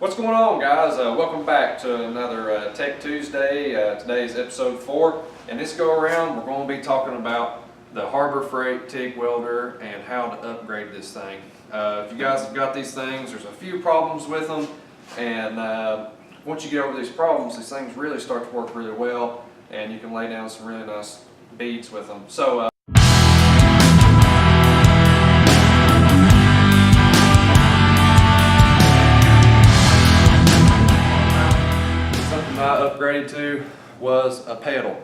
What's going on, guys? Welcome back to another Tech Tuesday. Today's episode 4, and this go around we're going to be talking about the Harbor Freight Tig Welder and how to upgrade this thing. If you guys have got these things, there's a few problems with them, and once you get over these problems, these things really start to work really well, and you can lay down some really nice beads with them. So. I upgraded to was a pedal.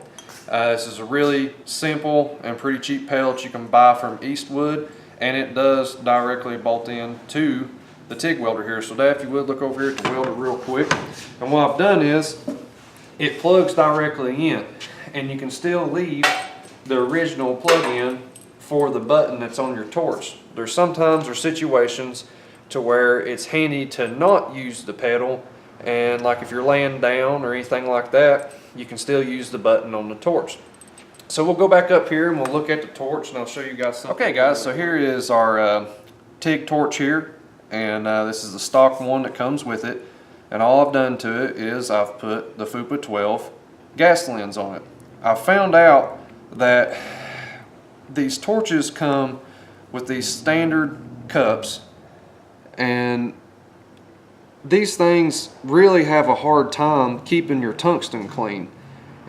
This is a really simple and pretty cheap pedal that you can buy from Eastwood, and it does directly bolt in to the Tig Welder here. So Dad, if you would look over here at the welder real quick. And what I've done is it plugs directly in, and you can still leave the original plug-in for the button that's on your torch. There's sometimes or situations to where it's handy to not use the pedal, and like if you're laying down or anything like that, you can still use the button on the torch. So we'll go back up here and we'll look at the torch and I'll show you guys something. Okay guys, so here is our Tig torch here, and this is the stock one that comes with it, and all I've done to it is I've put the FUPA 12 gas lens on it. I found out that these torches come with these standard cups, and these things really have a hard time keeping your tungsten clean,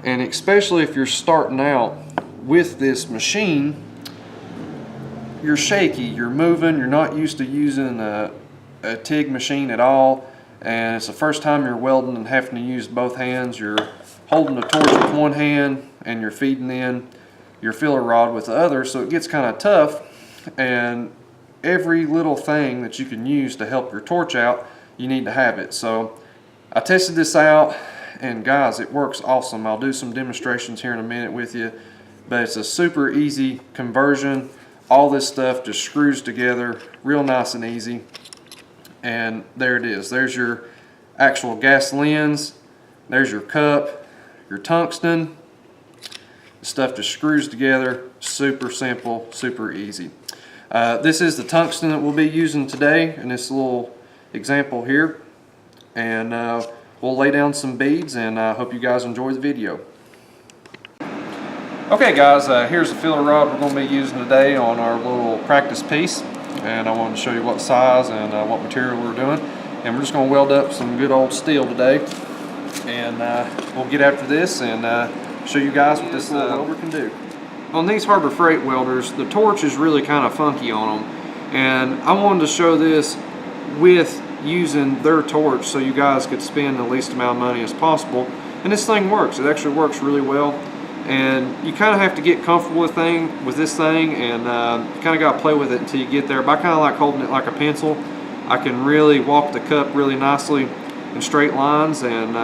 and especially if you're starting out with this machine, you're shaky, you're moving, you're not used to using a TIG machine at all, and it's the first time you're welding and having to use both hands. You're holding the torch with one hand and you're feeding in your filler rod with the other, so it gets kind of tough, and every little thing that you can use to help your torch out, you need to have it. So I tested this out, and guys, it works awesome. I'll do some demonstrations here in a minute with you, but it's a super easy conversion. All this stuff just screws together real nice and easy, and there it is. There's your actual gas lens, there's your cup, your tungsten. The stuff just screws together, super simple, super easy. This is the tungsten that we'll be using today in this little example here, and we'll lay down some beads, and I hope you guys enjoy the video. Okay guys, here's the filler rod we're going to be using today on our little practice piece, and I wanted to show you what size and what material we're doing, and we're just going to weld up some good old steel today, and we'll get after this and show you guys what this welder can do. On these Harbor Freight welders, the torch is really kind of funky on them, and I wanted to show this with using their torch so you guys could spend the least amount of money as possible. And this thing works. It actually works really well, and you kind of have to get comfortable with this thing, and you kind of got to play with it until you get there. But I kind of like holding it like a pencil. I can really walk the cup really nicely in straight lines, and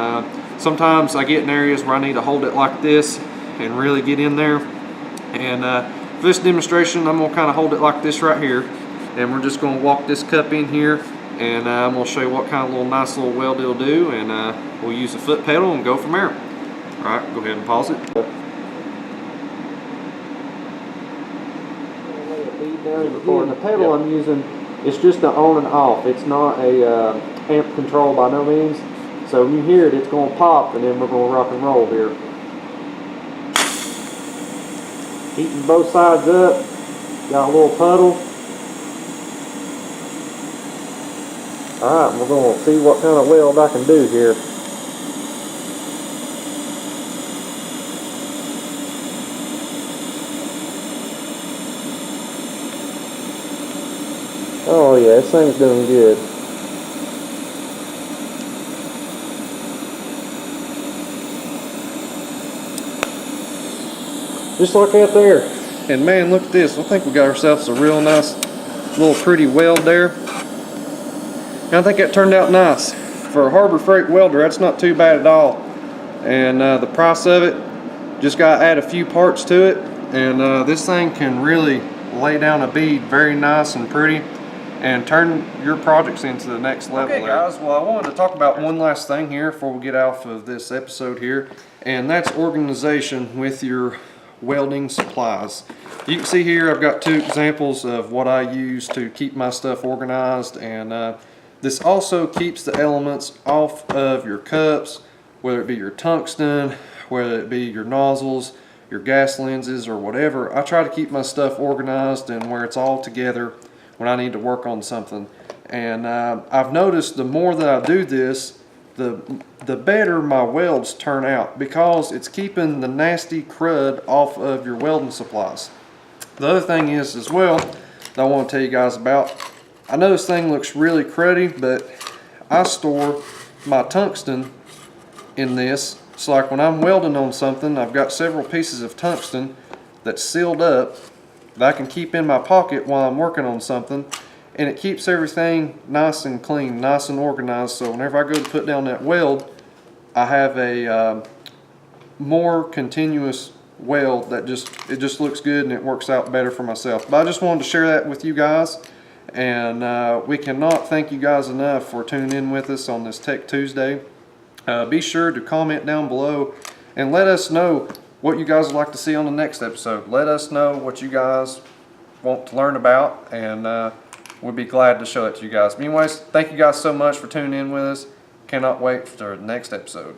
sometimes I get in areas where I need to hold it like this and really get in there. And for this demonstration, I'm going to kind of hold it like this right here, and we're just going to walk this cup in here, and I'm going to show you what kind of nice little weld it'll do, and we'll use the foot pedal and go from there. Alright, go ahead and pause it. And the pedal I'm using, it's just the on and off. It's not a amp control by no means. So when you hear it, it's going to pop, and then we're going to rock and roll here. Heating both sides up, got a little puddle. Alright, we're going to see what kind of weld I can do here. Oh yeah, this thing's doing good. Just like that there. And man, look at this. I think we got ourselves a real nice little pretty weld there. And I think that turned out nice. For a Harbor Freight welder, that's not too bad at all. And the price of it, just got to add a few parts to it. And this thing can really lay down a bead very nice and pretty and turn your projects into the next level. Okay guys, well I wanted to talk about one last thing here before we get off of this episode here, and that's organization with your welding supplies. You can see here I've got two examples of what I use to keep my stuff organized, and This also keeps the elements off of your cups, whether it be your tungsten, whether it be your nozzles, your gas lenses, or whatever. I try to keep my stuff organized and where it's all together when I need to work on something. And I've noticed the more that I do this, the better my welds turn out, because it's keeping the nasty crud off of your welding supplies. The other thing is as well that I want to tell you guys about, I know this thing looks really cruddy, but I store my tungsten in this. So like when I'm welding on something, I've got several pieces of tungsten that's sealed up that I can keep in my pocket while I'm working on something, and it keeps everything nice and clean, nice and organized. So whenever I go to put down that weld, I have a more continuous weld that it just looks good and it works out better for myself. But I just wanted to share that with you guys, and we cannot thank you guys enough for tuning in with us on this Tech Tuesday. Be sure to comment down below and let us know what you guys would like to see on the next episode. Let us know what you guys want to learn about, and we'll be glad to show it to you guys. But anyways, thank you guys so much for tuning in with us. Cannot wait for the next episode.